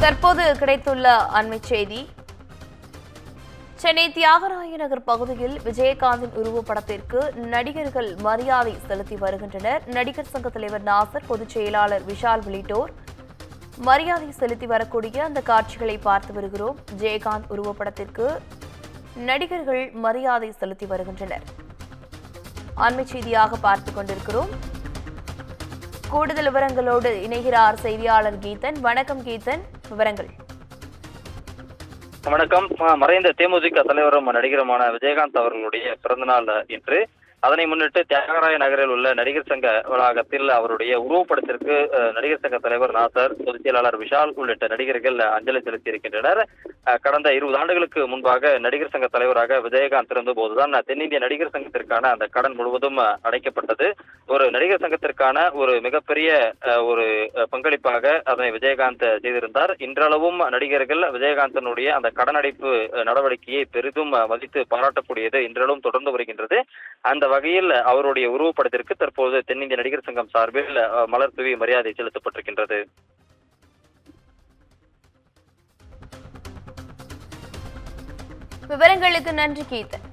தற்போது கிடைத்துள்ள அண்மை செய்தி. சென்னை தியாகராய நகர் பகுதியில் விஜயகாந்தின் உருவப்படத்திற்கு நடிகர்கள் மரியாதை செலுத்தி வருகின்றனர். நடிகர் சங்க தலைவர் நாசர், பொதுச் செயலாளர் விஷால் உள்ளிட்டோர் மரியாதை செலுத்தி வரக்கூடிய அந்த காட்சிகளை பார்த்து வருகிறோம். விஜயகாந்த் உருவப்படத்திற்கு நடிகர்கள் மரியாதை செலுத்தி வருகின்றனர். அண்மை செய்தியாக பார்த்துக் கொண்டிருக்கிறோம். கூடுதல் விவரங்களோடு இணைகிறார் செய்தியாளர் கீதன். வணக்கம் கீதன், விவரங்கள். வணக்கம். மறைந்த தேமுதிக தலைவரும் நடிகருமான விஜயகாந்த் அவர்களுடைய பிறந்தநாள் இன்று. அதனை முன்னிட்டு தியாகராய நகரில் உள்ள நடிகர் சங்க வளாகத்தில் அவருடைய உருவப்படத்திற்கு நடிகர் சங்க தலைவர் நாசர், பொதுச் செயலாளர் விஷால் உள்ளிட்ட நடிகர்கள் அஞ்சலி செலுத்தியிருக்கின்றனர். கடந்த 20 ஆண்டுகளுக்கு முன்பாக நடிகர் சங்க தலைவராக விஜயகாந்த் இருந்தபோதுதான் தென்னிந்திய நடிகர் சங்கத்திற்கான அந்த கடன் முழுவதும் அடைக்கப்பட்டது. ஒரு நடிகர் சங்கத்திற்கான ஒரு மிகப்பெரிய ஒரு பங்களிப்பாக அதனை விஜயகாந்த் செய்திருந்தார். இன்றளவும் நடிகர்கள் விஜயகாந்தனுடைய அந்த கடன் அடைப்பு நடவடிக்கையை பெரிதும் மதித்து பாராட்டக்கூடியது இன்றளவும் தொடர்ந்து வருகின்றது. அந்த வகையில் அவருடைய உருவப்படத்திற்கு தற்போது தென்னிந்திய நடிகர் சங்கம் சார்பில் மலர் தூவி மரியாதை செலுத்தப்பட்டிருக்கின்றது. விவரங்களுக்கு நன்றி கீதன்.